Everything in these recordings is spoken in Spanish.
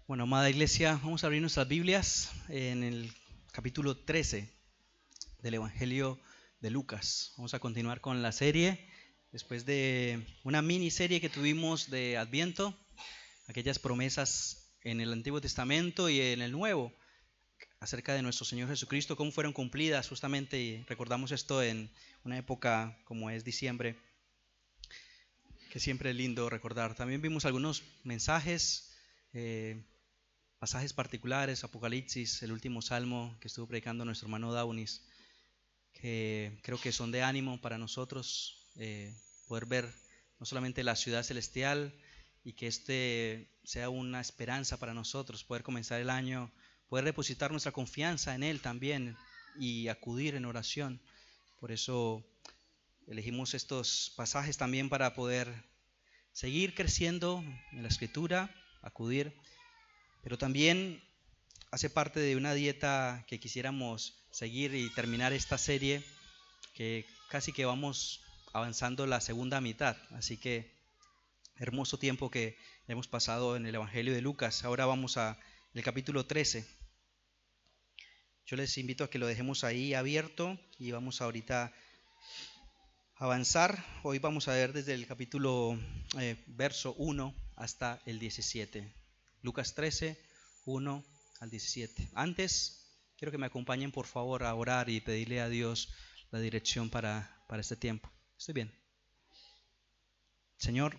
Bueno, amada iglesia, vamos a abrir nuestras Biblias en el capítulo 13 del Evangelio de Lucas. Vamos a continuar con la serie después de una miniserie que tuvimos de Adviento, aquellas promesas en el Antiguo Testamento y en el Nuevo acerca de nuestro Señor Jesucristo, cómo fueron cumplidas justamente, y recordamos esto en una época como es diciembre, que siempre es lindo recordar. También vimos algunos mensajes, pasajes particulares, Apocalipsis, el último salmo que estuvo predicando nuestro hermano Daunis, que creo que son de ánimo para nosotros, poder ver no solamente la ciudad celestial y que este sea una esperanza para nosotros, poder comenzar el año, poder depositar nuestra confianza en Él también y acudir en oración. Por eso elegimos estos pasajes también para poder seguir creciendo en la Escritura, acudir, pero también hace parte de una dieta que quisiéramos seguir y terminar esta serie, que casi que vamos avanzando la segunda mitad. Así que hermoso tiempo que hemos pasado en el Evangelio de Lucas. Ahora vamos a el capítulo 13. Yo les invito a que lo dejemos ahí abierto y vamos ahorita a avanzar. Hoy vamos a ver desde el capítulo verso 1 hasta el 17. Lucas 13, 1 al 17. Antes, quiero que me acompañen por favor a orar y pedirle a Dios la dirección para este tiempo. Estoy bien. Señor,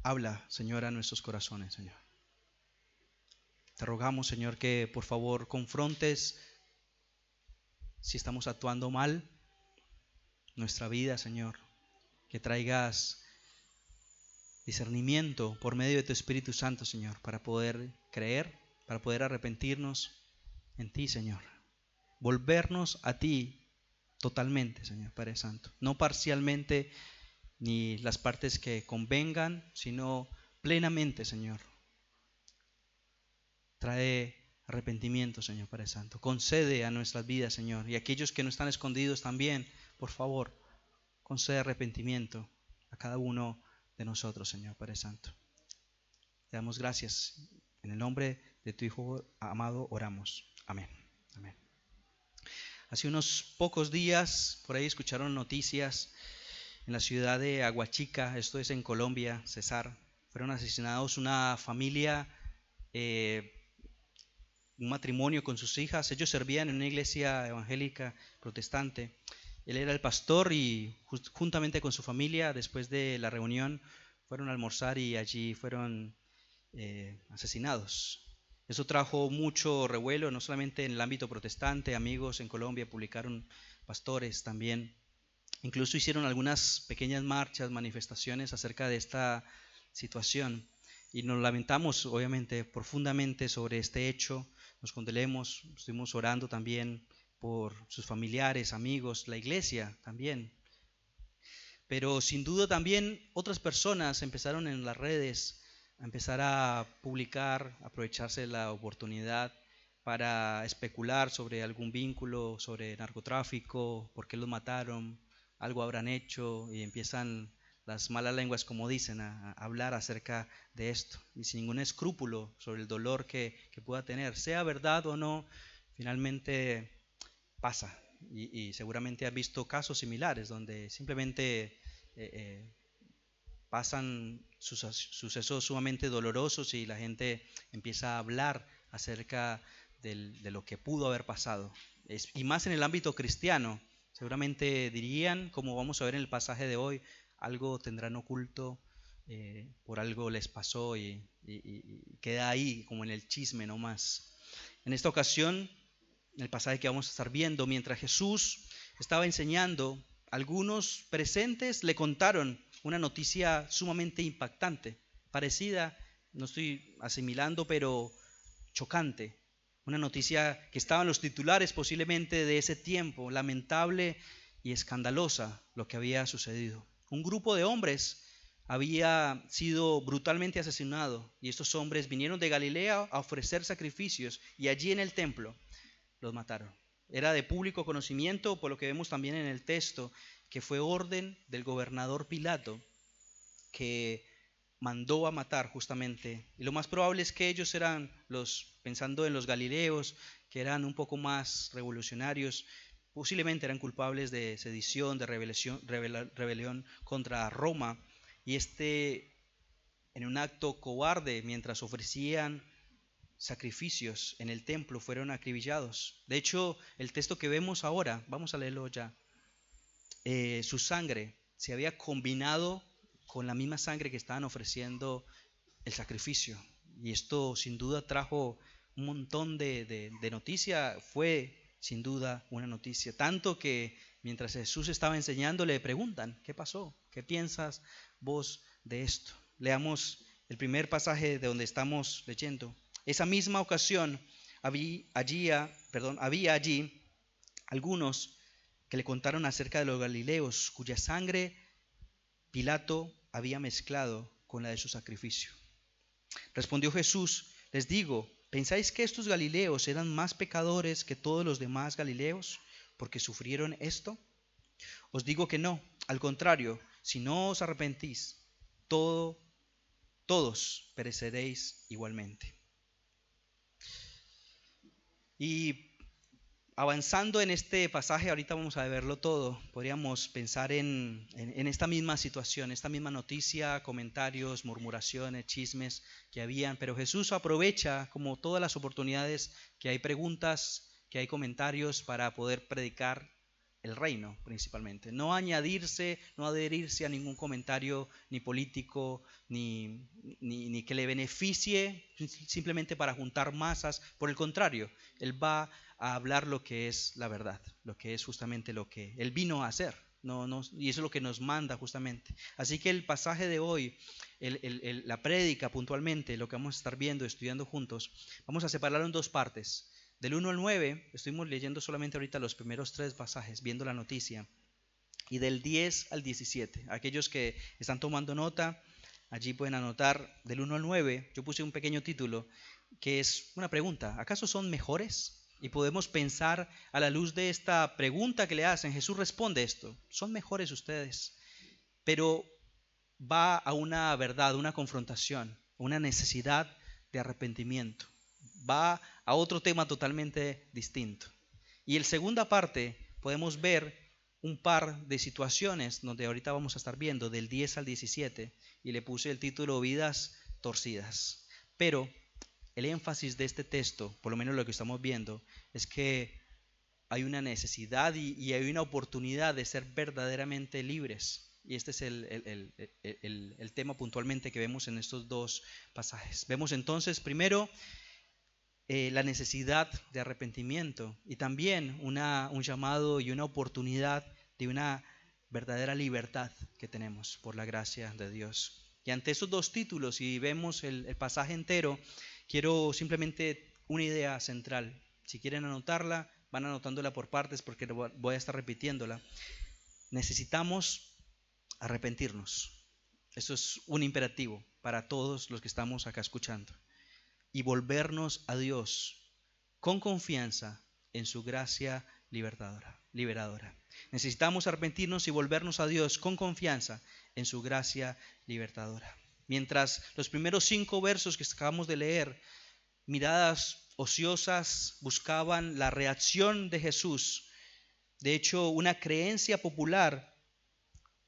habla, Señor, a nuestros corazones, Señor. Te rogamos, Señor, que por favor confrontes si estamos actuando mal nuestra vida, Señor. Que traigas discernimiento por medio de tu Espíritu Santo, Señor, para poder creer, para poder arrepentirnos en ti, Señor. Volvernos a ti totalmente, Señor Padre Santo. No parcialmente ni las partes que convengan, sino plenamente, Señor. Trae arrepentimiento, Señor Padre Santo. Concede a nuestras vidas, Señor. Y aquellos que no están escondidos también, por favor, concede arrepentimiento a cada uno de nosotros, Señor Padre Santo. Te damos gracias. En el nombre de tu Hijo amado oramos. Amén. Amén. Hace unos pocos días, por ahí escucharon noticias en la ciudad de Aguachica, esto es en Colombia, Cesar. Fueron asesinados una familia, un matrimonio con sus hijas. Ellos servían en una iglesia evangélica protestante. Él era el pastor y juntamente con su familia, después de la reunión, fueron a almorzar y allí fueron asesinados. Eso trajo mucho revuelo, no solamente en el ámbito protestante. Amigos en Colombia publicaron, pastores también. Incluso hicieron algunas pequeñas marchas, manifestaciones acerca de esta situación. Y nos lamentamos, obviamente, profundamente sobre este hecho. Nos condolemos, estuvimos orando también por sus familiares, amigos, la iglesia también. Pero sin duda también otras personas empezaron en las redes a empezar a publicar, a aprovecharse de la oportunidad para especular sobre algún vínculo, sobre narcotráfico, por qué los mataron, algo habrán hecho, y empiezan las malas lenguas, como dicen, a hablar acerca de esto, y sin ningún escrúpulo sobre el dolor que pueda tener, sea verdad o no. Finalmente pasa, y seguramente has visto casos similares donde simplemente pasan sucesos sumamente dolorosos y la gente empieza a hablar acerca de lo que pudo haber pasado. Y más en el ámbito cristiano, seguramente dirían, como vamos a ver en el pasaje de hoy, algo tendrán oculto, por algo les pasó, y queda ahí como en el chisme nomás. En esta ocasión, en el pasaje que vamos a estar viendo, mientras Jesús estaba enseñando, algunos presentes le contaron una noticia sumamente impactante, parecida, no estoy asimilando, pero chocante. Una noticia que estaba en los titulares posiblemente de ese tiempo, lamentable y escandalosa lo que había sucedido. Un grupo de hombres había sido brutalmente asesinado, y estos hombres vinieron de Galilea a ofrecer sacrificios, y allí en el templo los mataron. Era de público conocimiento, por lo que vemos también en el texto, que fue orden del gobernador Pilato que mandó a matar justamente. Y lo más probable es que ellos eran pensando en los galileos, que eran un poco más revolucionarios, posiblemente eran culpables de sedición, de rebelión contra Roma. Y en un acto cobarde, mientras ofrecían sacrificios en el templo, fueron acribillados. De hecho, el texto que vemos ahora, vamos a leerlo ya, su sangre se había combinado con la misma sangre que estaban ofreciendo el sacrificio. Y esto sin duda trajo un montón de noticia, fue sin duda una noticia. Tanto que mientras Jesús estaba enseñando le preguntan, ¿qué pasó? ¿Qué piensas vos de esto? Leamos el primer pasaje de donde estamos leyendo. Esa misma ocasión había allí algunos que le contaron acerca de los galileos, cuya sangre Pilato había mezclado con la de su sacrificio. Respondió Jesús, les digo, ¿pensáis que estos galileos eran más pecadores que todos los demás galileos porque sufrieron esto? Os digo que no, al contrario, si no os arrepentís, todos pereceréis igualmente. Y avanzando en este pasaje, ahorita vamos a verlo todo, podríamos pensar en esta misma situación, esta misma noticia, comentarios, murmuraciones, chismes que habían, pero Jesús aprovecha como todas las oportunidades que hay preguntas, que hay comentarios para poder predicar el reino principalmente. No añadirse, no adherirse a ningún comentario ni político, ni que le beneficie simplemente para juntar masas. Por el contrario, Él va a hablar lo que es la verdad, lo que es justamente lo que Él vino a hacer. Y eso es lo que nos manda justamente. Así que el pasaje de hoy, la prédica puntualmente, lo que vamos a estar viendo, estudiando juntos, vamos a separarlo en dos partes. Del 1 al 9, estuvimos leyendo solamente ahorita los primeros 3 pasajes, viendo la noticia. Y del 10 al 17, aquellos que están tomando nota, allí pueden anotar del 1 al 9. Yo puse un pequeño título que es una pregunta. ¿Acaso son mejores? Y podemos pensar a la luz de esta pregunta que le hacen. Jesús responde esto. Son mejores ustedes. Pero va a una verdad, una confrontación, una necesidad de arrepentimiento. Va a otro tema totalmente distinto. Y en segunda parte podemos ver un par de situaciones donde ahorita vamos a estar viendo del 10 al 17 y le puse el título Vidas torcidas. Pero el énfasis de este texto, por lo menos lo que estamos viendo, es que hay una necesidad y hay una oportunidad de ser verdaderamente libres. Y este es el tema puntualmente que vemos en estos dos pasajes. Vemos entonces primero la necesidad de arrepentimiento y también un llamado y una oportunidad de una verdadera libertad que tenemos por la gracia de Dios. Y ante estos dos títulos, y vemos el pasaje entero, quiero simplemente una idea central. Si quieren anotarla, van anotándola por partes porque voy a estar repitiéndola. Necesitamos arrepentirnos. Eso es un imperativo para todos los que estamos acá escuchando. Y volvernos a Dios con confianza en su gracia liberadora. Necesitamos arrepentirnos y volvernos a Dios con confianza en su gracia libertadora. Mientras los primeros 5 versos que acabamos de leer, miradas ociosas buscaban la reacción de Jesús. De hecho, una creencia popular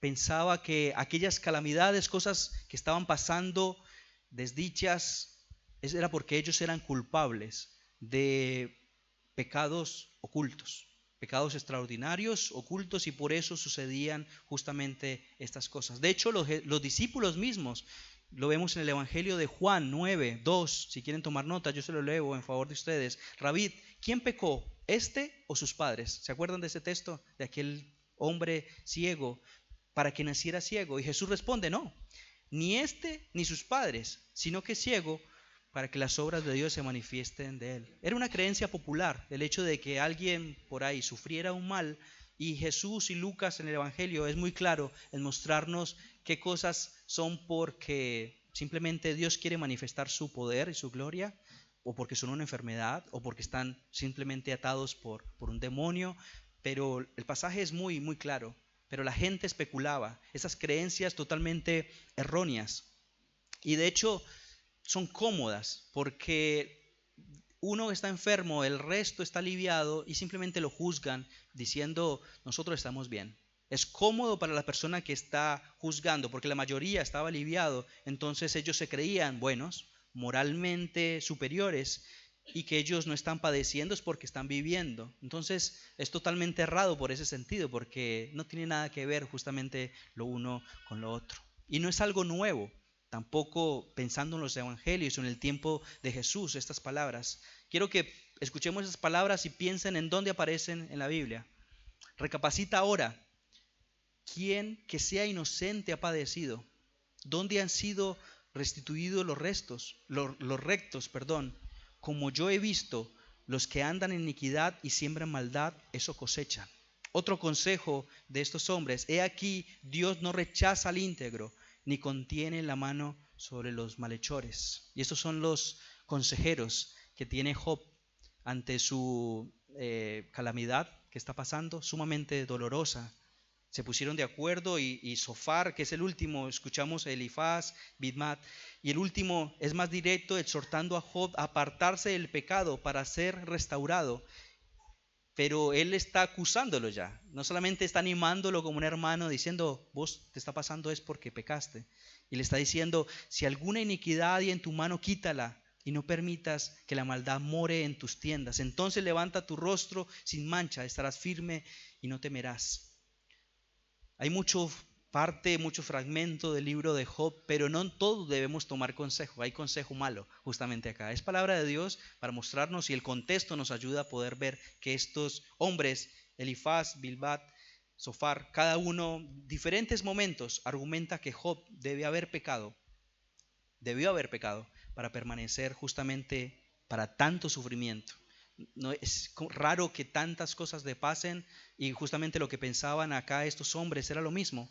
pensaba que aquellas calamidades, cosas que estaban pasando, desdichas, era porque ellos eran culpables de pecados ocultos, pecados extraordinarios, ocultos, y por eso sucedían justamente estas cosas. De hecho, los discípulos mismos, lo vemos en el Evangelio de Juan 9, 2, si quieren tomar nota, yo se lo leo en favor de ustedes. Rabí, ¿quién pecó, este o sus padres? ¿Se acuerdan de ese texto? De aquel hombre ciego, para que naciera ciego. Y Jesús responde, no, ni este ni sus padres, sino que ciego para que las obras de Dios se manifiesten de él. Era una creencia popular el hecho de que alguien por ahí sufriera un mal, y Jesús y Lucas en el Evangelio es muy claro en mostrarnos qué cosas son porque simplemente Dios quiere manifestar su poder y su gloria, o porque son una enfermedad, o porque están simplemente atados por un demonio. Pero el pasaje es muy, muy claro. Pero la gente especulaba, esas creencias totalmente erróneas. Y de hecho son cómodas porque uno está enfermo, el resto está aliviado y simplemente lo juzgan diciendo nosotros estamos bien. Es cómodo para la persona que está juzgando porque la mayoría estaba aliviado, entonces ellos se creían buenos, moralmente superiores y que ellos no están padeciendo es porque están viviendo. Entonces es totalmente errado por ese sentido porque no tiene nada que ver justamente lo uno con lo otro. Y no es algo nuevo. Tampoco pensando en los evangelios o en el tiempo de Jesús, estas palabras. Quiero que escuchemos esas palabras y piensen en dónde aparecen en la Biblia. Recapacita ahora. ¿Quién que sea inocente ha padecido? ¿Dónde han sido restituidos los rectos, perdón? Como yo he visto, los que andan en iniquidad y siembran maldad, eso cosechan. Otro consejo de estos hombres, he aquí, Dios no rechaza al íntegro, ni contiene la mano sobre los malhechores. Y estos son los consejeros que tiene Job ante su calamidad que está pasando, sumamente dolorosa. Se pusieron de acuerdo y Zofar, que es el último, escuchamos Elifaz, Bidmat, y el último es más directo, exhortando a Job a apartarse del pecado para ser restaurado. Pero él está acusándolo ya, no solamente está animándolo como un hermano diciendo, vos te está pasando es porque pecaste. Y le está diciendo, si alguna iniquidad hay en tu mano, quítala y no permitas que la maldad more en tus tiendas. Entonces levanta tu rostro sin mancha, estarás firme y no temerás. Hay mucho fragmento del libro de Job, pero no todos debemos tomar consejo. Hay consejo malo justamente acá. Es palabra de Dios para mostrarnos y el contexto nos ayuda a poder ver que estos hombres, Elifaz, Bildad, Zofar, cada uno, diferentes momentos, argumenta que Job debió haber pecado para permanecer justamente para tanto sufrimiento. No es raro que tantas cosas le pasen y justamente lo que pensaban acá estos hombres era lo mismo.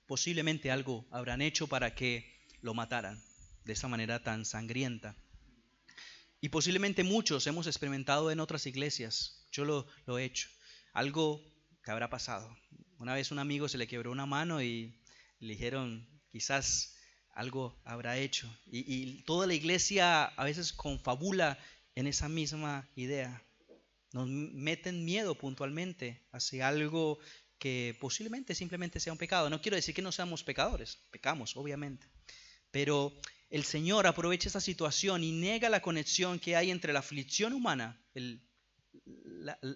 Posiblemente algo habrán hecho para que lo mataran de esa manera tan sangrienta. Y posiblemente muchos hemos experimentado en otras iglesias. Yo lo he hecho. Algo que habrá pasado. Una vez un amigo se le quebró una mano y le dijeron quizás algo habrá hecho. Y toda la iglesia a veces confabula en esa misma idea. Nos meten miedo puntualmente hacia algo que posiblemente simplemente sea un pecado. No quiero decir que no seamos pecadores, pecamos obviamente, pero el Señor aprovecha esta situación y niega la conexión que hay entre la aflicción humana,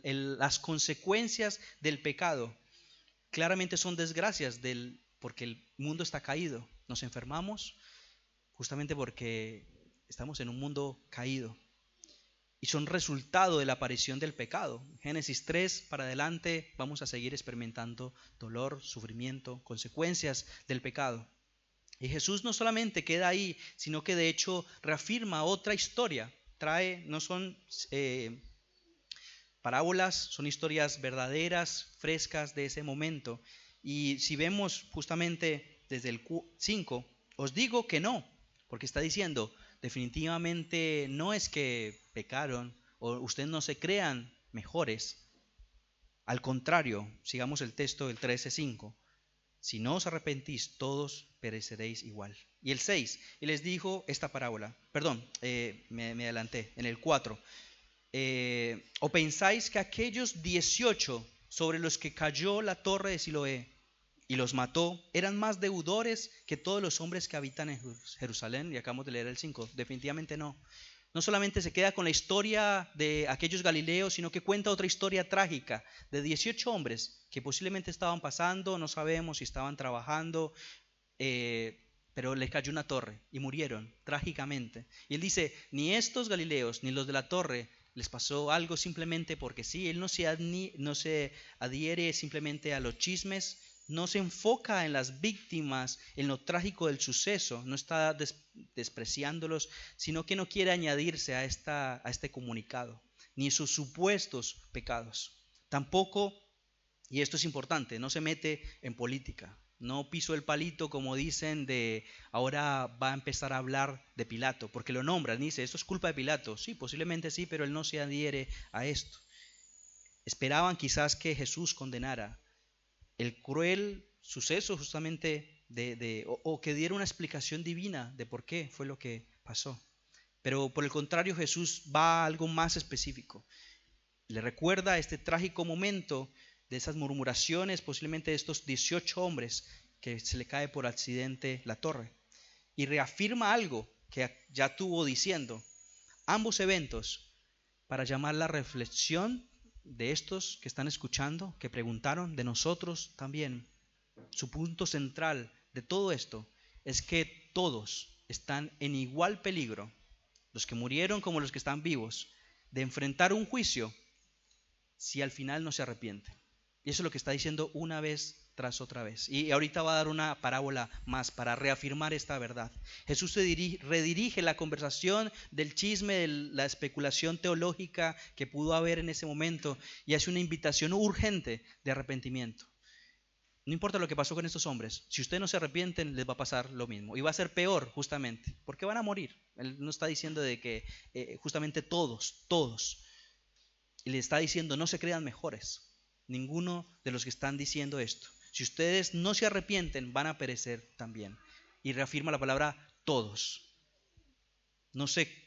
las consecuencias del pecado. Claramente son desgracias porque el mundo está caído. Nos enfermamos justamente porque estamos en un mundo caído. Y son resultado de la aparición del pecado. Génesis 3 para adelante vamos a seguir experimentando dolor, sufrimiento, consecuencias del pecado. Y Jesús no solamente queda ahí, sino que de hecho reafirma otra historia. No son parábolas, son historias verdaderas, frescas de ese momento. Y si vemos justamente desde el 5, os digo que no, porque está diciendo, definitivamente no es que pecaron o ustedes no se crean mejores. Al contrario, sigamos el texto del 13:5. Si no os arrepentís, todos pereceréis igual. Y el 6, y les dijo esta parábola. Perdón, me adelanté. En el 4. ¿O pensáis que aquellos 18 sobre los que cayó la torre de Siloé y los mató, eran más deudores que todos los hombres que habitan en Jerusalén? Y acabamos de leer el 5. Definitivamente no. No solamente se queda con la historia de aquellos galileos, sino que cuenta otra historia trágica de 18 hombres que posiblemente estaban pasando, no sabemos si estaban trabajando, pero les cayó una torre y murieron trágicamente. Y él dice, ni estos galileos ni los de la torre les pasó algo simplemente porque sí. Él no se adhiere simplemente a los chismes, no se enfoca en las víctimas, en lo trágico del suceso, no está despreciándolos, sino que no quiere añadirse a este comunicado, ni sus supuestos pecados. Tampoco, y esto es importante, no se mete en política. No pisó el palito como dicen de ahora va a empezar a hablar de Pilato, porque lo nombran, dice, esto es culpa de Pilato. Sí, posiblemente sí, pero él no se adhiere a esto. Esperaban quizás que Jesús condenara el cruel suceso justamente o que diera una explicación divina de por qué fue lo que pasó. Pero por el contrario, Jesús va a algo más específico. Le recuerda este trágico momento de esas murmuraciones, posiblemente de estos 18 hombres que se le cae por accidente la torre. Y reafirma algo que ya tuvo diciendo. Ambos eventos para llamar la reflexión de estos que están escuchando, que preguntaron, de nosotros también. Su punto central de todo esto es que todos están en igual peligro, los que murieron como los que están vivos, de enfrentar un juicio si al final no se arrepienten. Y eso es lo que está diciendo una vez tras otra vez. Y ahorita va a dar una parábola más para reafirmar esta verdad. Jesús redirige la conversación del chisme, de la especulación teológica que pudo haber en ese momento y hace una invitación urgente de arrepentimiento. No importa lo que pasó con estos hombres, si ustedes no se arrepienten, les va a pasar lo mismo. Y va a ser peor, justamente, porque van a morir. Él no está diciendo de que justamente todos. Y le está diciendo, no se crean mejores. Ninguno de los que están diciendo esto. Si ustedes no se arrepienten, van a perecer también. Y reafirma la palabra todos. No sé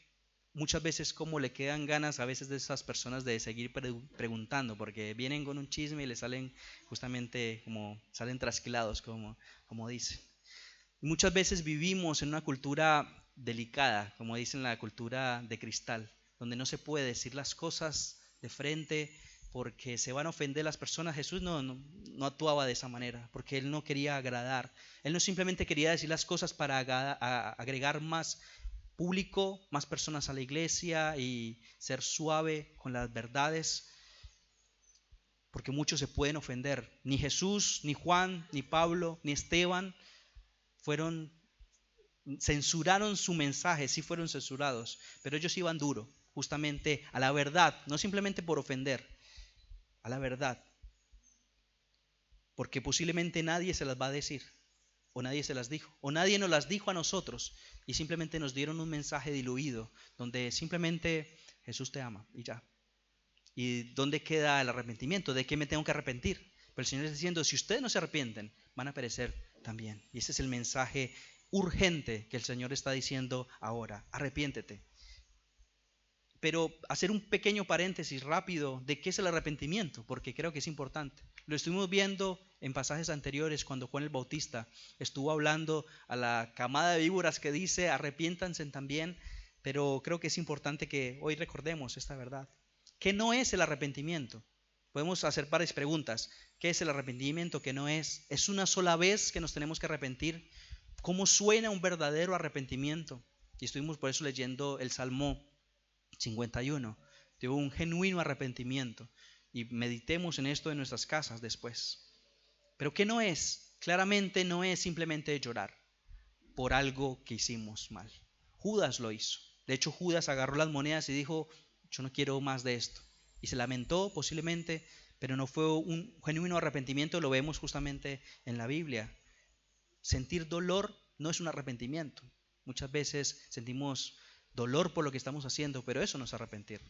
muchas veces cómo le quedan ganas a veces de esas personas de seguir preguntando, porque vienen con un chisme y le salen justamente como, salen trasquilados, como dicen. Muchas veces vivimos en una cultura delicada, como dicen, la cultura de cristal, donde no se puede decir las cosas de frente porque se van a ofender las personas. Jesús no actuaba de esa manera, porque Él no quería agradar. Él no simplemente quería decir las cosas para agregar más público, más personas a la iglesia y ser suave con las verdades, porque muchos se pueden ofender. Ni Jesús, ni Juan, ni Pablo, ni Esteban censuraron su mensaje, sí fueron censurados, pero ellos iban duro, justamente a la verdad, no simplemente por ofender, a la verdad, porque posiblemente nadie se las va a decir, o nadie se las dijo, o nadie nos las dijo a nosotros, y simplemente nos dieron un mensaje diluido, donde simplemente Jesús te ama, y ya. ¿Y dónde queda el arrepentimiento? ¿De qué me tengo que arrepentir? Pero el Señor está diciendo, si ustedes no se arrepienten, van a perecer también. Y ese es el mensaje urgente que el Señor está diciendo ahora, arrepiéntete. Pero hacer un pequeño paréntesis rápido de qué es el arrepentimiento, porque creo que es importante. Lo estuvimos viendo en pasajes anteriores cuando Juan el Bautista estuvo hablando a la camada de víboras que dice arrepiéntanse también, pero creo que es importante que hoy recordemos esta verdad. ¿Qué no es el arrepentimiento? Podemos hacer varias preguntas. ¿Qué es el arrepentimiento? ¿Qué no es? ¿Es una sola vez que nos tenemos que arrepentir? ¿Cómo suena un verdadero arrepentimiento? Y estuvimos por eso leyendo el Salmo 51, de un genuino arrepentimiento. Y meditemos en esto en nuestras casas después. Pero ¿qué no es? Claramente no es simplemente llorar por algo que hicimos mal. Judas lo hizo. De hecho, Judas agarró las monedas y dijo, yo no quiero más de esto. Y se lamentó posiblemente, pero no fue un genuino arrepentimiento, lo vemos justamente en la Biblia. Sentir dolor no es un arrepentimiento. Muchas veces sentimos dolor por lo que estamos haciendo, pero eso no es arrepentir.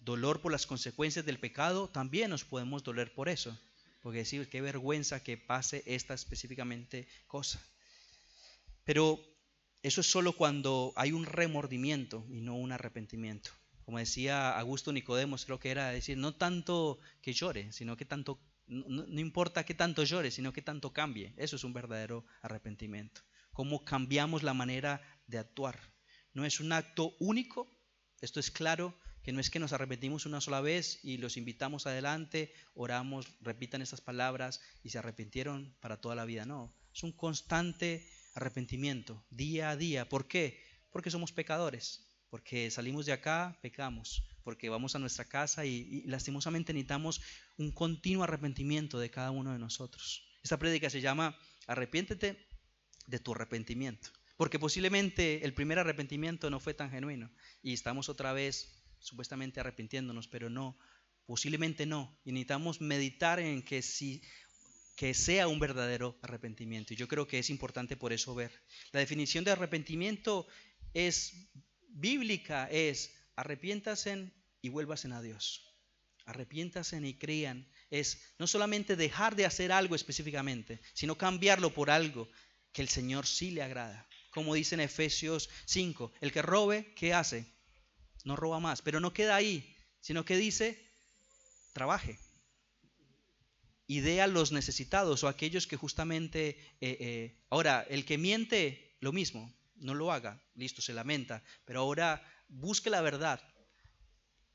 Dolor por las consecuencias del pecado, también nos podemos doler por eso, porque decir, qué vergüenza que pase esta específicamente cosa. Pero eso es solo cuando hay un remordimiento y no un arrepentimiento. Como decía Augusto Nicodemos, creo que era decir, no tanto que llore, sino que tanto, no importa qué tanto llore, sino que tanto cambie. Eso es un verdadero arrepentimiento. Cómo cambiamos la manera de actuar. No es un acto único, esto es claro, que no es que nos arrepentimos una sola vez y los invitamos adelante, oramos, repitan estas palabras y se arrepintieron para toda la vida. No, es un constante arrepentimiento, día a día. ¿Por qué? Porque somos pecadores, porque salimos de acá, pecamos, porque vamos a nuestra casa y lastimosamente necesitamos un continuo arrepentimiento de cada uno de nosotros. Esta prédica se llama Arrepiéntete de tu arrepentimiento, porque posiblemente el primer arrepentimiento no fue tan genuino y estamos otra vez supuestamente arrepintiéndonos, pero no, posiblemente no, y necesitamos meditar en que sea un verdadero arrepentimiento. Y yo creo que es importante por eso ver. La definición de arrepentimiento es bíblica, es arrepiéntanse y vuélvanse a Dios. Arrepiéntanse y crean es no solamente dejar de hacer algo específicamente, sino cambiarlo por algo que el Señor sí le agrada. Como dice en Efesios 5, el que robe, ¿qué hace? No roba más, pero no queda ahí, sino que dice, trabaje y dé a los necesitados o a aquellos que justamente... Ahora, el que miente, lo mismo, no lo haga, listo, se lamenta, pero ahora busque la verdad.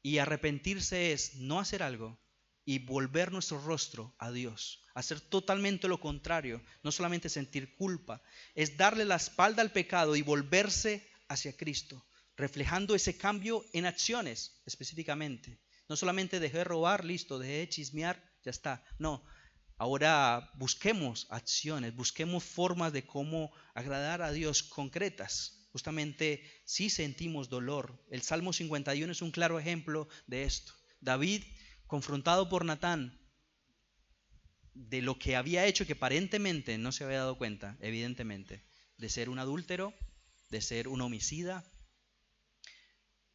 Y arrepentirse es no hacer algo y volver nuestro rostro a Dios, hacer totalmente lo contrario, no solamente sentir culpa, es darle la espalda al pecado y volverse hacia Cristo, reflejando ese cambio en acciones específicamente. No solamente dejé de robar, listo, dejé de chismear, ya está. No, ahora busquemos acciones, busquemos formas de cómo agradar a Dios concretas. Justamente si sentimos dolor. El Salmo 51 es un claro ejemplo de esto. David, confrontado por Natán de lo que había hecho, que aparentemente no se había dado cuenta, evidentemente, de ser un adúltero, de ser un homicida.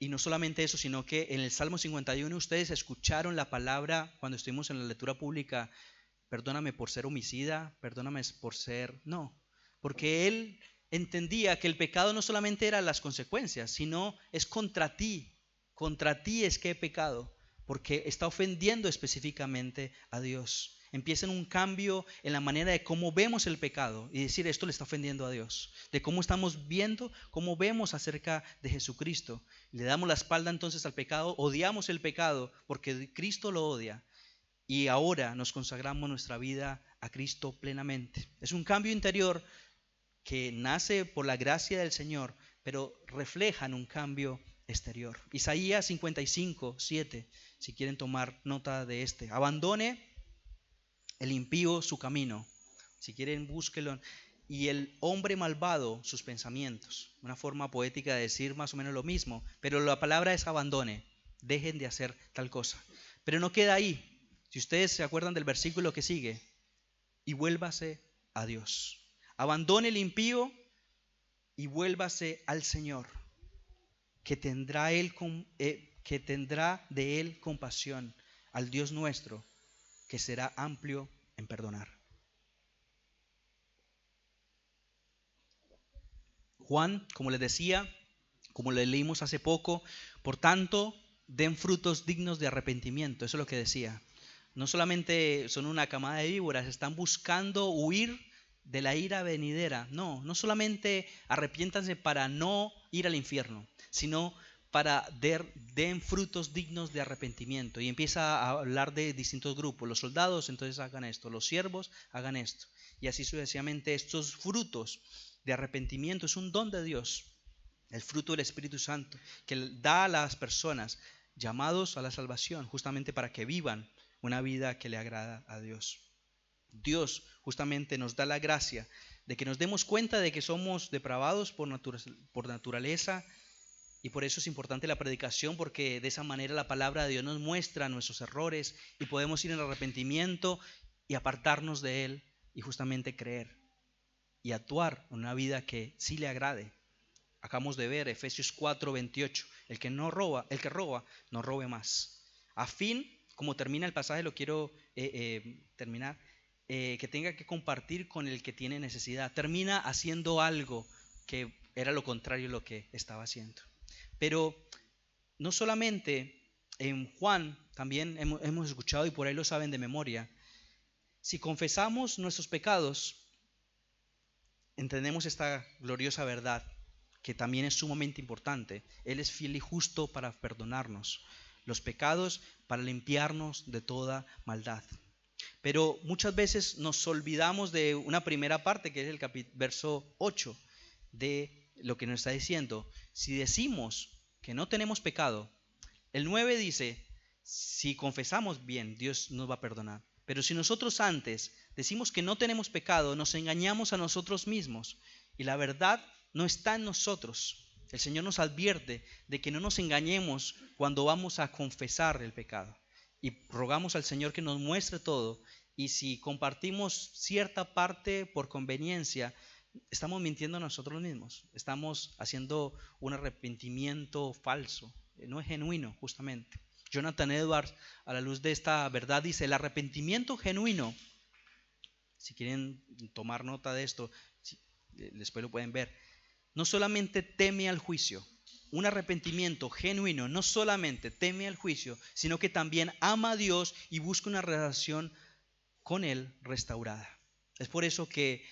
Y no solamente eso, sino que en el Salmo 51 ustedes escucharon la palabra cuando estuvimos en la lectura pública, perdóname por ser homicida, perdóname por ser... No, porque él entendía que el pecado no solamente era las consecuencias, sino es contra ti es que he pecado, porque está ofendiendo específicamente a Dios. Empieza en un cambio en la manera de cómo vemos el pecado y decir esto le está ofendiendo a Dios, de cómo estamos viendo, cómo vemos acerca de Jesucristo. Le damos la espalda entonces al pecado, odiamos el pecado porque Cristo lo odia. Y ahora nos consagramos nuestra vida a Cristo plenamente. Es un cambio interior que nace por la gracia del Señor, pero refleja en un cambio exterior. Isaías 55, 7, si quieren tomar nota de este. Abandone el impío su camino. Si quieren, búsquelo. Y el hombre malvado sus pensamientos. Una forma poética de decir más o menos lo mismo, pero la palabra es abandone. Dejen de hacer tal cosa. Pero no queda ahí. Si ustedes se acuerdan del versículo que sigue, y vuélvase a Dios. Abandone el impío y vuélvase al Señor, que tendrá de él compasión, al Dios nuestro, que será amplio en perdonar. Juan, como les decía, como le leímos hace poco, por tanto, den frutos dignos de arrepentimiento. Eso es lo que decía. No solamente son una camada de víboras, están buscando huir de la ira venidera. No solamente arrepiéntanse para no ir al infierno, sino para den frutos dignos de arrepentimiento. Y empieza a hablar de distintos grupos. Los soldados, entonces hagan esto. Los siervos, hagan esto. Y así sucesivamente estos frutos de arrepentimiento es un don de Dios. El fruto del Espíritu Santo que da a las personas llamados a la salvación justamente para que vivan una vida que le agrada a Dios. Dios justamente nos da la gracia de que nos demos cuenta de que somos depravados por naturaleza, y por eso es importante la predicación, porque de esa manera la palabra de Dios nos muestra nuestros errores y podemos ir en arrepentimiento y apartarnos de él y justamente creer y actuar en una vida que sí le agrade. Acabamos de ver Efesios 4:28, el que roba, no robe más. A fin, como termina el pasaje, lo quiero terminar, que tenga que compartir con el que tiene necesidad. Termina haciendo algo que era lo contrario de lo que estaba haciendo. Pero no solamente en Juan, también hemos escuchado y por ahí lo saben de memoria, si confesamos nuestros pecados, entendemos esta gloriosa verdad que también es sumamente importante. Él es fiel y justo para perdonarnos los pecados, para limpiarnos de toda maldad. Pero muchas veces nos olvidamos de una primera parte, que es el verso 8, de lo que nos está diciendo. Si decimos que no tenemos pecado, el 9 dice, si confesamos bien, Dios nos va a perdonar. Pero si nosotros antes decimos que no tenemos pecado, nos engañamos a nosotros mismos y la verdad no está en nosotros. El Señor nos advierte de que no nos engañemos cuando vamos a confesar el pecado. Y rogamos al Señor que nos muestre todo. Y si compartimos cierta parte por conveniencia, estamos mintiendo a nosotros mismos. Estamos haciendo un arrepentimiento falso. No es genuino, justamente. Jonathan Edwards, a la luz de esta verdad, dice: el arrepentimiento genuino, si quieren tomar nota de esto, después lo pueden ver, no solamente teme al juicio. Un arrepentimiento genuino no solamente teme al juicio, sino que también ama a Dios y busca una relación con Él restaurada. Es por eso que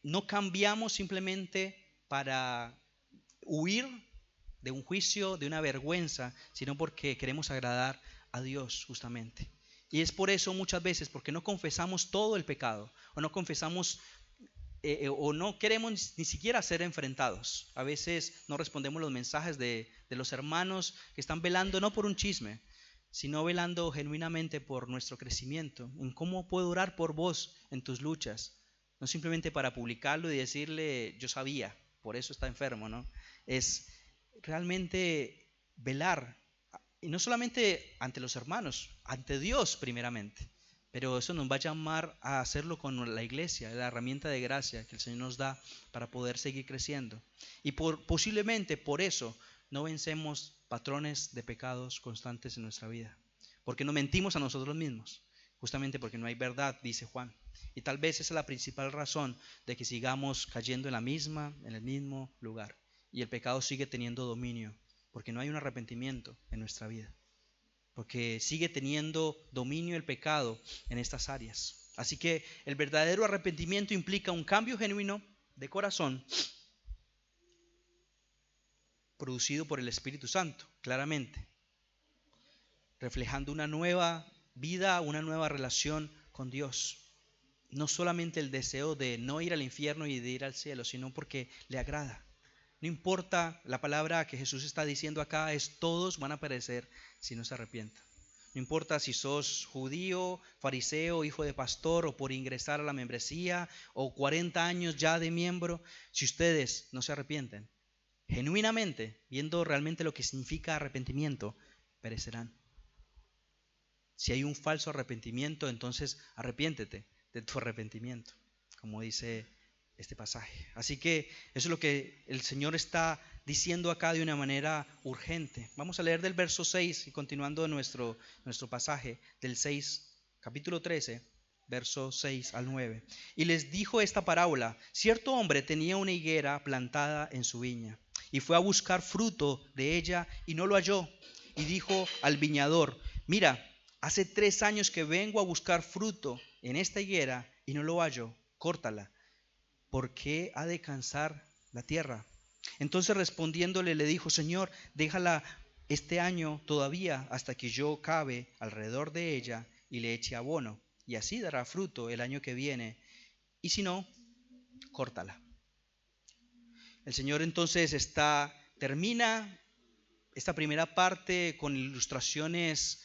no cambiamos simplemente para huir de un juicio, de una vergüenza, sino porque queremos agradar a Dios justamente. Y es por eso muchas veces, porque no confesamos todo el pecado, o no confesamos o no queremos ni siquiera ser enfrentados. A veces no respondemos los mensajes de los hermanos que están velando no por un chisme, sino velando genuinamente por nuestro crecimiento, en cómo puedo orar por vos en tus luchas, no simplemente para publicarlo y decirle yo sabía, por eso está enfermo, ¿no? Es realmente velar, y no solamente ante los hermanos, ante Dios primeramente. Pero eso nos va a llamar a hacerlo con la iglesia, la herramienta de gracia que el Señor nos da para poder seguir creciendo. Y posiblemente por eso no vencemos patrones de pecados constantes en nuestra vida. Porque nos mentimos a nosotros mismos, justamente porque no hay verdad, dice Juan. Y tal vez esa es la principal razón de que sigamos cayendo en el mismo lugar. Y el pecado sigue teniendo dominio, porque no hay un arrepentimiento en nuestra vida. Porque sigue teniendo dominio el pecado en estas áreas. Así que el verdadero arrepentimiento implica un cambio genuino de corazón producido por el Espíritu Santo, claramente, reflejando una nueva vida, una nueva relación con Dios. No solamente el deseo de no ir al infierno y de ir al cielo, sino porque le agrada. No importa, la palabra que Jesús está diciendo acá es: todos van a perecer si no se arrepientan. No importa si sos judío, fariseo, hijo de pastor, o por ingresar a la membresía, o 40 años ya de miembro, si ustedes no se arrepienten, genuinamente, viendo realmente lo que significa arrepentimiento, perecerán. Si hay un falso arrepentimiento, entonces arrepiéntete de tu arrepentimiento, como dice este pasaje. Así que eso es lo que el Señor está diciendo acá de una manera urgente. Vamos a leer del verso 6 y continuando nuestro pasaje del 6, capítulo 13, versos 6 al 9. Y les dijo esta parábola: cierto hombre tenía una higuera plantada en su viña y fue a buscar fruto de ella y no lo halló. Y dijo al viñador: mira, hace 3 años que vengo a buscar fruto en esta higuera y no lo hallo, córtala. ¿Por qué ha de cansar la tierra? Entonces respondiéndole le dijo: Señor, déjala este año todavía hasta que yo cabe alrededor de ella y le eche abono, y así dará fruto el año que viene, y si no, córtala. El Señor entonces termina esta primera parte con ilustraciones,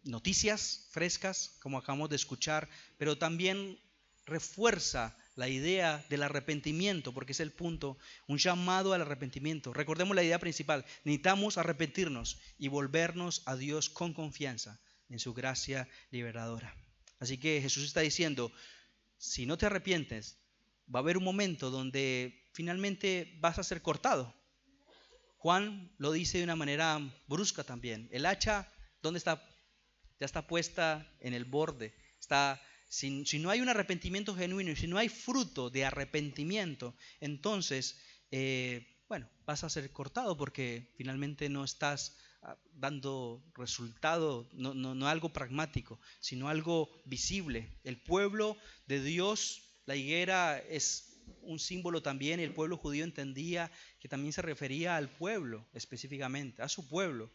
noticias frescas, como acabamos de escuchar, pero también refuerza la idea del arrepentimiento, porque es el punto, un llamado al arrepentimiento. Recordemos la idea principal: necesitamos arrepentirnos y volvernos a Dios con confianza en su gracia liberadora. Así que Jesús está diciendo: si no te arrepientes, va a haber un momento donde finalmente vas a ser cortado. Juan lo dice de una manera brusca también. El hacha, ¿dónde está? Ya está puesta en el borde. Si no hay un arrepentimiento genuino y si no hay fruto de arrepentimiento, entonces, vas a ser cortado porque finalmente no estás dando resultado, no algo pragmático, sino algo visible. El pueblo de Dios, la higuera es un símbolo también. El pueblo judío entendía que también se refería al pueblo específicamente, a su pueblo.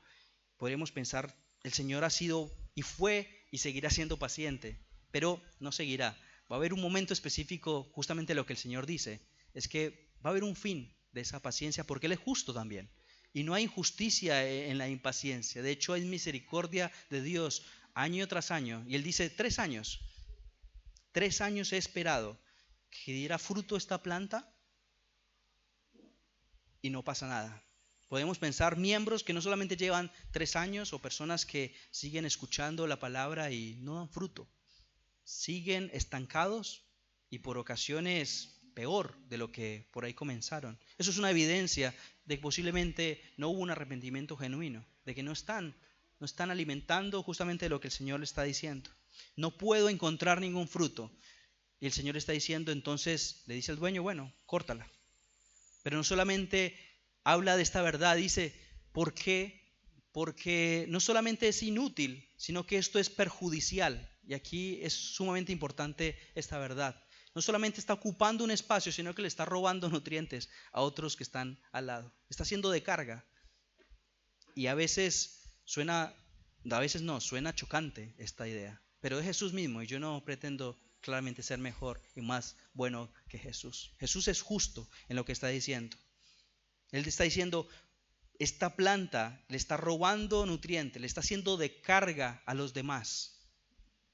Podríamos pensar: el Señor ha sido y fue y seguirá siendo paciente, pero no seguirá. Va a haber un momento específico, justamente lo que el Señor dice, es que va a haber un fin de esa paciencia, porque Él es justo también. Y no hay injusticia en la impaciencia. De hecho, hay misericordia de Dios año tras año. Y Él dice: 3 años. 3 años he esperado que diera fruto esta planta y no pasa nada. Podemos pensar miembros que no solamente llevan 3 años, o personas que siguen escuchando la palabra y no dan fruto. Siguen estancados y por ocasiones peor de lo que por ahí comenzaron. Eso es una evidencia de que posiblemente no hubo un arrepentimiento genuino. de que no están alimentando justamente lo que el Señor le está diciendo. No puedo encontrar ningún fruto. Y el Señor está diciendo, entonces le dice al dueño, bueno, córtala. Pero no solamente habla de esta verdad, dice, ¿por qué? Porque no solamente es inútil, sino que esto es perjudicial. Y aquí es sumamente importante esta verdad. No solamente está ocupando un espacio, sino que le está robando nutrientes a otros que están al lado. Está haciendo de carga. Y a veces suena chocante esta idea. Pero es Jesús mismo y yo no pretendo claramente ser mejor y más bueno que Jesús. Jesús es justo en lo que está diciendo. Él está diciendo, esta planta le está robando nutrientes, le está haciendo de carga a los demás.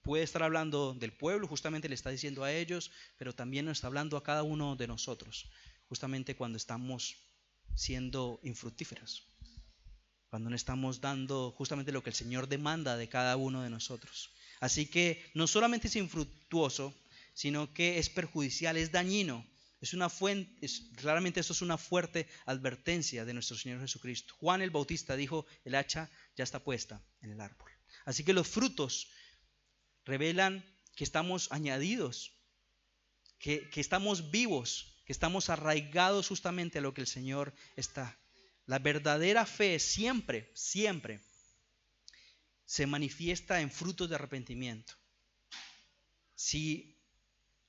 Puede estar hablando del pueblo, justamente le está diciendo a ellos, pero también nos está hablando a cada uno de nosotros, justamente cuando estamos siendo infructíferos, cuando no estamos dando justamente lo que el Señor demanda de cada uno de nosotros. Así que no solamente es infructuoso, sino que es perjudicial, es dañino. Es una fuente, claramente esto es una fuerte advertencia de nuestro Señor Jesucristo. Juan el Bautista dijo, el hacha ya está puesta en el árbol. Así que los frutos revelan que estamos añadidos, que estamos vivos, que estamos arraigados justamente a lo que el Señor está. La verdadera fe siempre se manifiesta en frutos de arrepentimiento. Si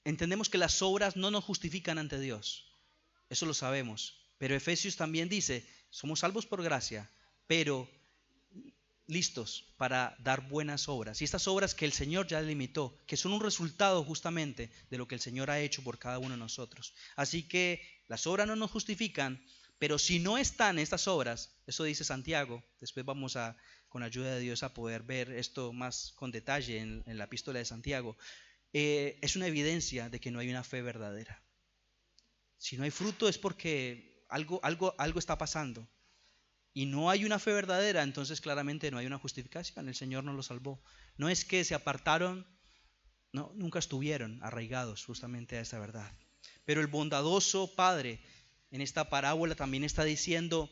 entendemos que las obras no nos justifican ante Dios, eso lo sabemos, pero Efesios también dice, somos salvos por gracia, pero listos para dar buenas obras. Y estas obras que el Señor ya limitó, que son un resultado justamente de lo que el Señor ha hecho por cada uno de nosotros. Así que las obras no nos justifican, pero si no están estas obras, eso dice Santiago, después vamos a, con la ayuda de Dios, a poder ver esto más con detalle en la epístola de Santiago, es una evidencia de que no hay una fe verdadera. Si no hay fruto es porque algo está pasando. Y no hay una fe verdadera, entonces claramente no hay una justificación. El Señor no los salvó. No es que se apartaron, no, nunca estuvieron arraigados justamente a esa verdad. Pero el bondadoso Padre en esta parábola también está diciendo,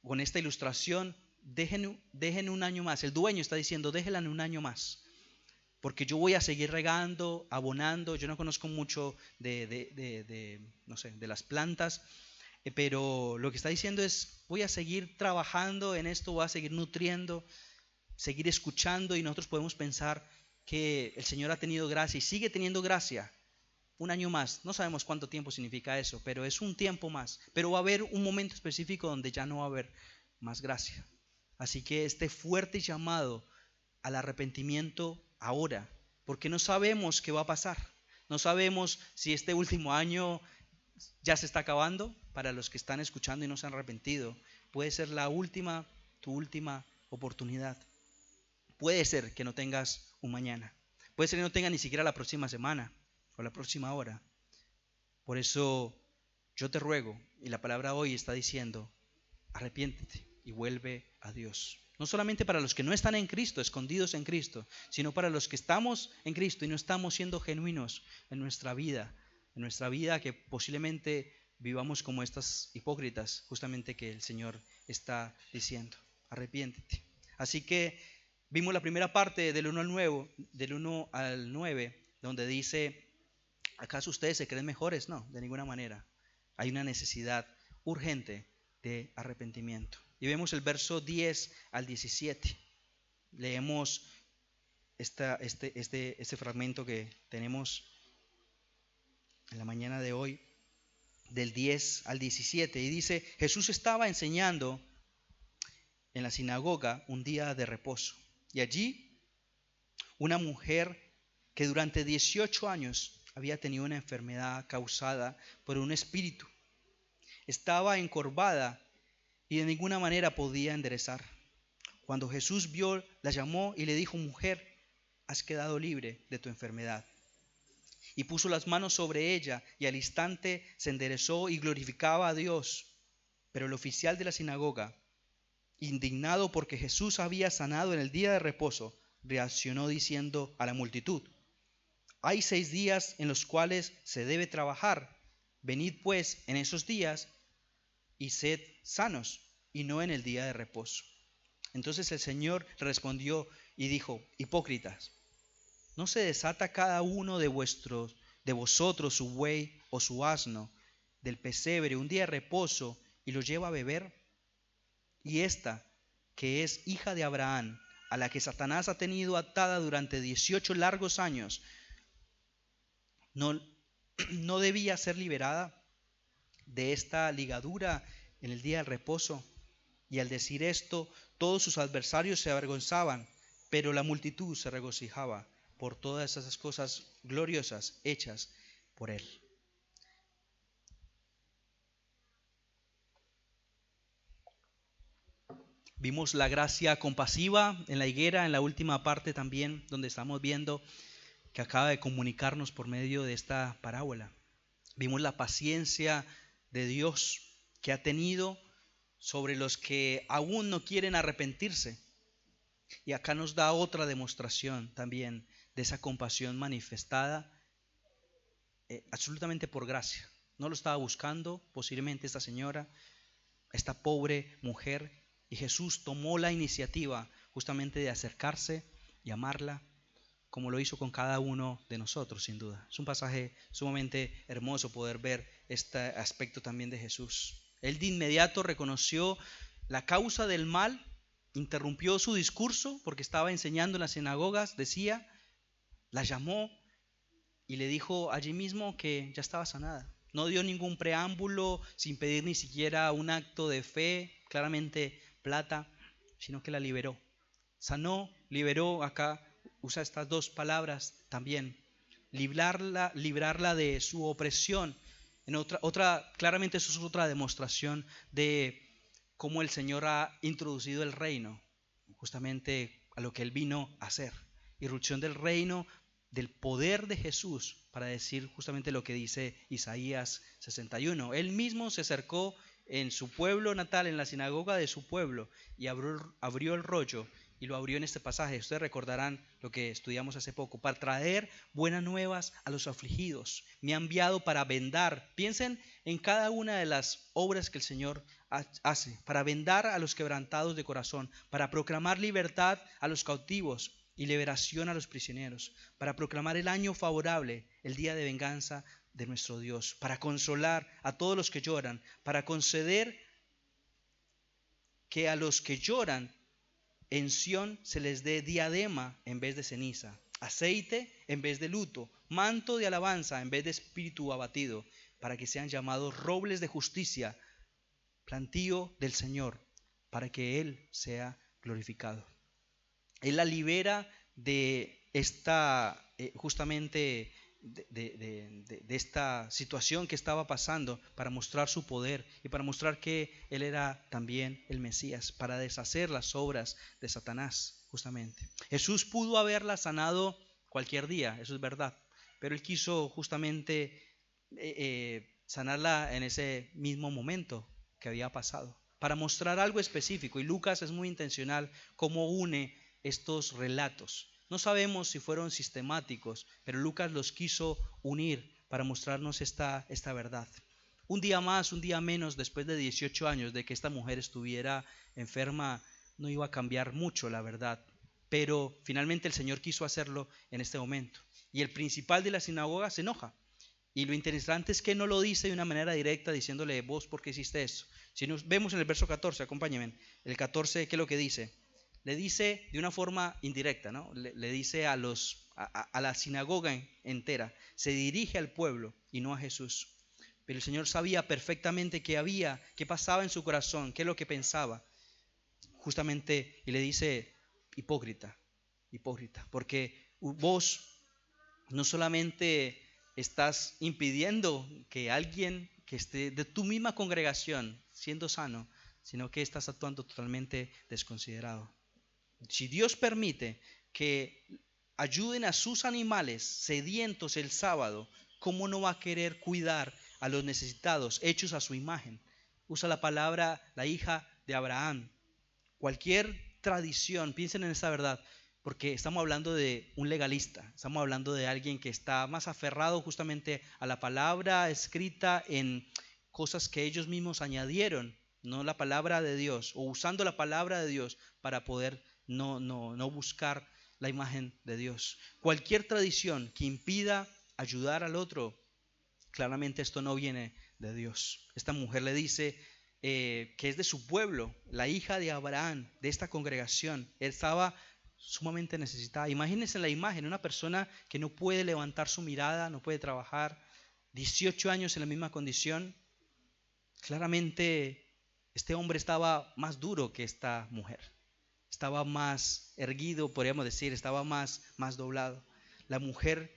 con esta ilustración, dejen un año más. El dueño está diciendo, déjenla en un año más, porque yo voy a seguir regando, abonando. Yo no conozco mucho no sé, de las plantas, pero lo que está diciendo es, voy a seguir trabajando en esto, voy a seguir nutriendo, seguir escuchando, y nosotros podemos pensar que el Señor ha tenido gracia y sigue teniendo gracia. Un año más, no sabemos cuánto tiempo significa eso, pero es un tiempo más. Pero va a haber un momento específico donde ya no va a haber más gracia. Así que este fuerte llamado al arrepentimiento ahora, porque no sabemos qué va a pasar. No sabemos si este último año ya se está acabando. Para los que están escuchando y no se han arrepentido, puede ser tu última oportunidad. Puede ser que no tengas un mañana. Puede ser que no tengas ni siquiera la próxima semana o la próxima hora. Por eso yo te ruego, y la palabra hoy está diciendo, arrepiéntete y vuelve a Dios. No solamente para los que no están en Cristo, escondidos en Cristo, sino para los que estamos en Cristo y no estamos siendo genuinos en nuestra vida que posiblemente vivamos como estas hipócritas, justamente que el Señor está diciendo, arrepiéntete. Así que vimos la primera parte del 1 al 9, donde dice, ¿acaso ustedes se creen mejores? No, de ninguna manera. Hay una necesidad urgente de arrepentimiento. Y vemos el verso 10 al 17. Leemos este fragmento que tenemos en la mañana de hoy, del 10 al 17, y dice, Jesús estaba enseñando en la sinagoga un día de reposo, y allí una mujer que durante 18 años había tenido una enfermedad causada por un espíritu, estaba encorvada y de ninguna manera podía enderezar. Cuando Jesús vio, la llamó y le dijo, mujer, has quedado libre de tu enfermedad. Y puso las manos sobre ella, y al instante se enderezó y glorificaba a Dios. Pero el oficial de la sinagoga, indignado porque Jesús había sanado en el día de reposo, reaccionó diciendo a la multitud, hay 6 días en los cuales se debe trabajar. Venid pues en esos días y sed sanos, y no en el día de reposo. Entonces el Señor respondió y dijo: hipócritas, ¿no se desata cada uno de vosotros su buey o su asno del pesebre un día de reposo y lo lleva a beber? Y esta, que es hija de Abraham, a la que Satanás ha tenido atada durante 18 largos años, ¿no, no debía ser liberada de esta ligadura en el día del reposo? Y al decir esto, todos sus adversarios se avergonzaban, pero la multitud se regocijaba por todas esas cosas gloriosas hechas por él. Vimos la gracia compasiva en la higuera, en la última parte también, donde estamos viendo que acaba de comunicarnos por medio de esta parábola. Vimos la paciencia de Dios que ha tenido sobre los que aún no quieren arrepentirse. Y acá nos da otra demostración también de esa compasión manifestada absolutamente por gracia. No lo estaba buscando posiblemente esta señora, esta pobre mujer, y Jesús tomó la iniciativa justamente de acercarse y amarla, como lo hizo con cada uno de nosotros, sin duda. Es un pasaje sumamente hermoso poder ver este aspecto también de Jesús. Él de inmediato reconoció la causa del mal, interrumpió su discurso porque estaba enseñando en las sinagogas, decía, la llamó y le dijo allí mismo que ya estaba sanada. No dio ningún preámbulo, sin pedir ni siquiera un acto de fe, claramente plata, sino que la liberó. Sanó, liberó, acá usa estas dos palabras también. Librarla de su opresión. Claramente eso es otra demostración de cómo el Señor ha introducido el reino, justamente a lo que Él vino a hacer. Irrupción del reino, del poder de Jesús, para decir justamente lo que dice Isaías 61. Él mismo se acercó en su pueblo natal, en la sinagoga de su pueblo, y abrió el rollo, y lo abrió en este pasaje. Ustedes recordarán lo que estudiamos hace poco: para traer buenas nuevas a los afligidos. Me ha enviado para vendar. Piensen en cada una de las obras que el Señor hace: para vendar a los quebrantados de corazón, para proclamar libertad a los cautivos y liberación a los prisioneros, para proclamar el año favorable, el día de venganza de nuestro Dios, para consolar a todos los que lloran, para conceder que a los que lloran en Sión se les dé diadema en vez de ceniza, aceite en vez de luto, manto de alabanza en vez de espíritu abatido, para que sean llamados robles de justicia, plantío del Señor, para que Él sea glorificado. Él la libera de esta, justamente de esta situación que estaba pasando, para mostrar su poder y para mostrar que Él era también el Mesías, para deshacer las obras de Satanás, justamente. Jesús pudo haberla sanado cualquier día, eso es verdad, pero Él quiso justamente sanarla en ese mismo momento que había pasado, para mostrar algo específico. Y Lucas es muy intencional cómo une estos relatos. No sabemos si fueron sistemáticos, pero Lucas los quiso unir para mostrarnos esta verdad. Un día más, un día menos, después de 18 años de que esta mujer estuviera enferma, no iba a cambiar mucho, la verdad. Pero finalmente el Señor quiso hacerlo en este momento. Y el principal de la sinagoga se enoja. Y lo interesante es que no lo dice de una manera directa diciéndole: vos, ¿por qué hiciste eso? Si nos vemos en el verso 14, acompáñenme. El 14, ¿qué es lo que dice? Le dice de una forma indirecta, ¿no? Le dice a la sinagoga entera, se dirige al pueblo y no a Jesús. Pero el Señor sabía perfectamente qué pasaba en su corazón, qué es lo que pensaba. Justamente, y le dice: hipócrita, porque vos no solamente estás impidiendo que alguien que esté de tu misma congregación siendo sano, sino que estás actuando totalmente desconsiderado. Si Dios permite que ayuden a sus animales sedientos el sábado, ¿cómo no va a querer cuidar a los necesitados hechos a su imagen? Usa la palabra la hija de Abraham. Cualquier tradición, piensen en esa verdad, porque estamos hablando de un legalista, estamos hablando de alguien que está más aferrado justamente a la palabra escrita en cosas que ellos mismos añadieron no la palabra de Dios, o usando la palabra de Dios para poder no buscar la imagen de Dios. Cualquier tradición que impida ayudar al otro, claramente esto no viene de Dios. Esta mujer le dice que es de su pueblo, la hija de Abraham, de esta congregación. Él estaba sumamente necesitada. Imagínense la imagen, una persona que no puede levantar su mirada, no puede trabajar, 18 años en la misma condición. Claramente este hombre estaba más duro que esta mujer. Estaba más erguido, podríamos decir, estaba más doblado. La mujer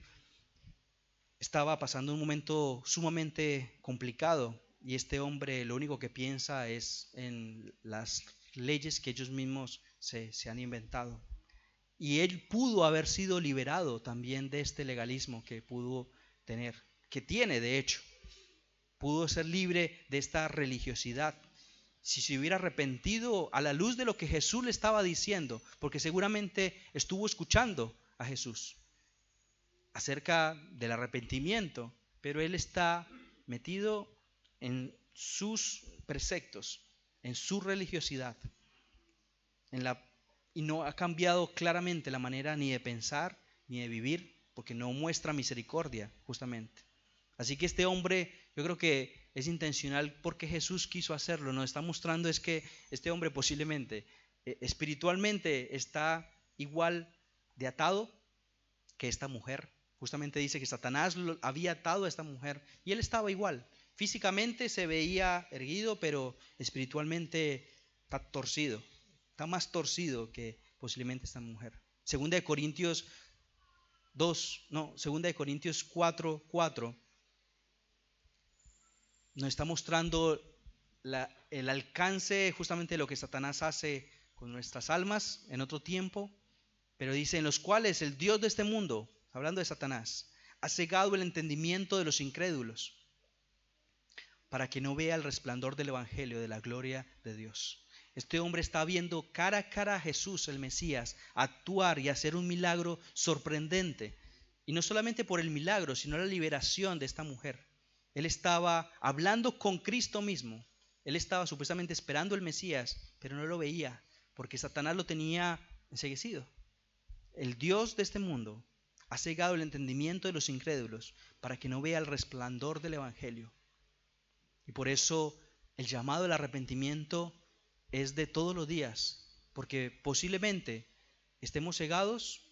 estaba pasando un momento sumamente complicado y este hombre lo único que piensa es en las leyes que ellos mismos se han inventado. Y él pudo haber sido liberado también de este legalismo que pudo tener, que tiene de hecho. Pudo ser libre de esta religiosidad si se hubiera arrepentido a la luz de lo que Jesús le estaba diciendo, porque seguramente estuvo escuchando a Jesús acerca del arrepentimiento, pero él está metido en sus preceptos, en su religiosidad, y no ha cambiado claramente la manera ni de pensar ni de vivir, porque no muestra misericordia justamente. Así que este hombre, yo creo que es intencional porque Jesús quiso hacerlo. Nos está mostrando es que este hombre posiblemente espiritualmente está igual de atado que esta mujer. Justamente dice que Satanás había atado a esta mujer y él estaba igual. Físicamente se veía erguido, pero espiritualmente está torcido. Está más torcido que posiblemente esta mujer. Segunda de Corintios 4:4 nos está mostrando el alcance justamente de lo que Satanás hace con nuestras almas en otro tiempo, pero dice, en los cuales el Dios de este mundo, hablando de Satanás, ha cegado el entendimiento de los incrédulos para que no vea el resplandor del Evangelio de la gloria de Dios. Este hombre está viendo cara a cara a Jesús, el Mesías, actuar y hacer un milagro sorprendente. Y no solamente por el milagro, sino la liberación de esta mujer. Él estaba hablando con Cristo mismo. Él estaba supuestamente esperando el Mesías, pero no lo veía, porque Satanás lo tenía enceguecido. El Dios de este mundo ha cegado el entendimiento de los incrédulos para que no vea el resplandor del Evangelio. Y por eso el llamado al arrepentimiento es de todos los días, porque posiblemente estemos cegados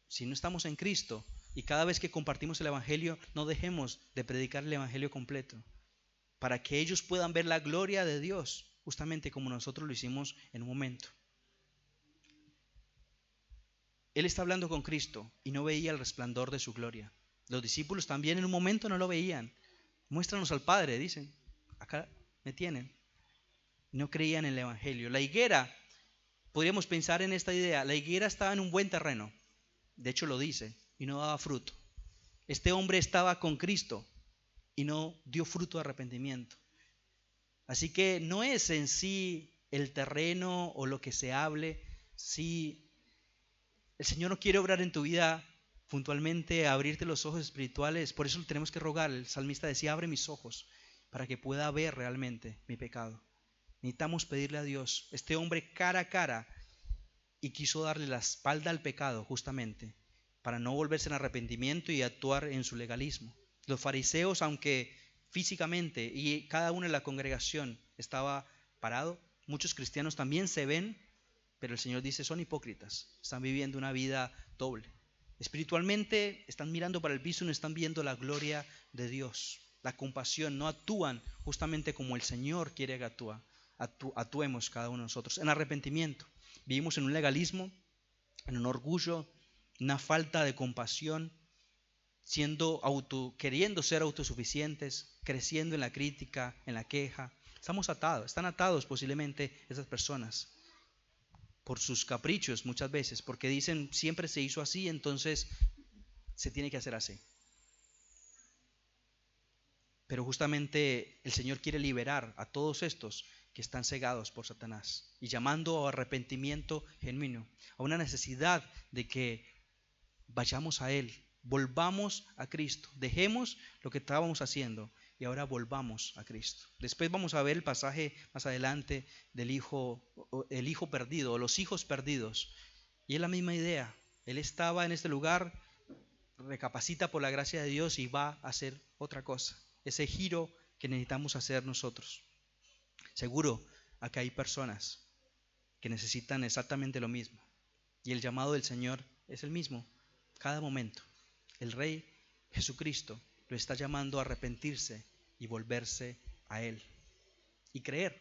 si no estamos en Cristo, y cada vez que compartimos el Evangelio no dejemos de predicar el Evangelio completo, para que ellos puedan ver la gloria de Dios, justamente como nosotros lo hicimos en un momento. Él está hablando con Cristo y no veía el resplandor de su gloria. Los discípulos también en un momento no lo veían. Muéstranos al Padre, dicen. Acá me tienen. No creían en el Evangelio. La higuera, podríamos pensar en esta idea, la higuera estaba en un buen terreno. De hecho lo dice, y no daba fruto. Este hombre estaba con Cristo y no dio fruto de arrepentimiento. Así que no es en sí el terreno o lo que se hable. Si el Señor no quiere obrar en tu vida puntualmente, abrirte los ojos espirituales, por eso tenemos que rogar. El salmista decía, abre mis ojos para que pueda ver realmente mi pecado. Necesitamos pedirle a Dios. Este hombre cara a cara y quiso darle la espalda al pecado justamente para no volverse en arrepentimiento y actuar en su legalismo. Los fariseos, aunque físicamente y cada uno en la congregación estaba parado, muchos cristianos también se ven, pero el Señor dice, son hipócritas, están viviendo una vida doble. Espiritualmente están mirando para el piso y no están viendo la gloria de Dios, la compasión, no actúan justamente como el Señor quiere que actuemos cada uno de nosotros. En arrepentimiento, vivimos en un legalismo, en un orgullo, una falta de compasión, queriendo ser autosuficientes, creciendo en la crítica, en la queja. Están atados posiblemente esas personas por sus caprichos muchas veces, porque dicen siempre se hizo así, entonces se tiene que hacer así. Pero justamente el Señor quiere liberar a todos estos que están cegados por Satanás y llamando a arrepentimiento genuino, a una necesidad de que vayamos a Él, volvamos a Cristo, dejemos lo que estábamos haciendo y ahora volvamos a Cristo. Después vamos a ver el pasaje más adelante del hijo, el hijo perdido, o los hijos perdidos. Y es la misma idea. Él estaba en este lugar, recapacita por la gracia de Dios y va a hacer otra cosa. Ese giro que necesitamos hacer nosotros. Seguro, acá hay personas que necesitan exactamente lo mismo. Y el llamado del Señor es el mismo, cada momento. El Rey Jesucristo lo está llamando a arrepentirse y volverse a Él. Y creer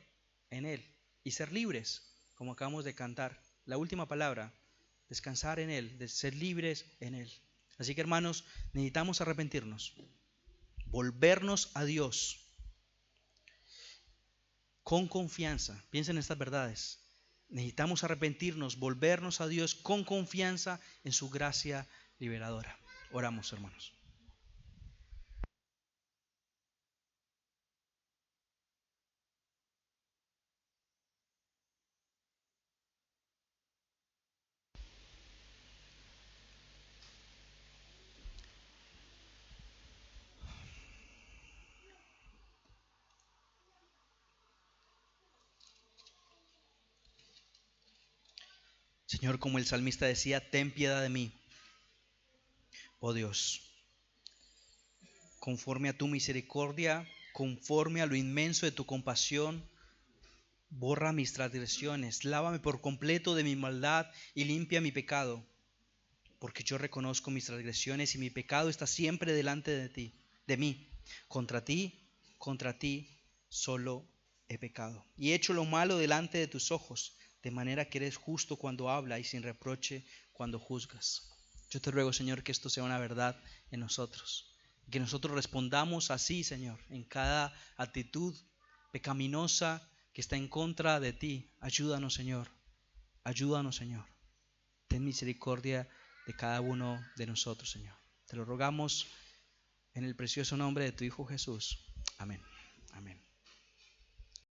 en Él. Y ser libres, como acabamos de cantar. La última palabra, descansar en Él, de ser libres en Él. Así que hermanos, necesitamos arrepentirnos, volvernos a Dios con confianza. Piensen en estas verdades. Necesitamos arrepentirnos, volvernos a Dios con confianza en su gracia liberadora. Oramos, hermanos. Señor, como el salmista decía, ten piedad de mí, oh Dios, conforme a tu misericordia, conforme a lo inmenso de tu compasión, borra mis transgresiones, lávame por completo de mi maldad y limpia mi pecado, porque yo reconozco mis transgresiones y mi pecado está siempre delante de mí. Contra ti solo he pecado y he hecho lo malo delante de tus ojos, de manera que eres justo cuando hablas y sin reproche cuando juzgas. Yo te ruego, Señor, que esto sea una verdad en nosotros, que nosotros respondamos así, Señor, en cada actitud pecaminosa que está en contra de ti. Ayúdanos, Señor, ayúdanos, Señor. Ten misericordia de cada uno de nosotros, Señor. Te lo rogamos en el precioso nombre de tu Hijo Jesús. Amén. Amén.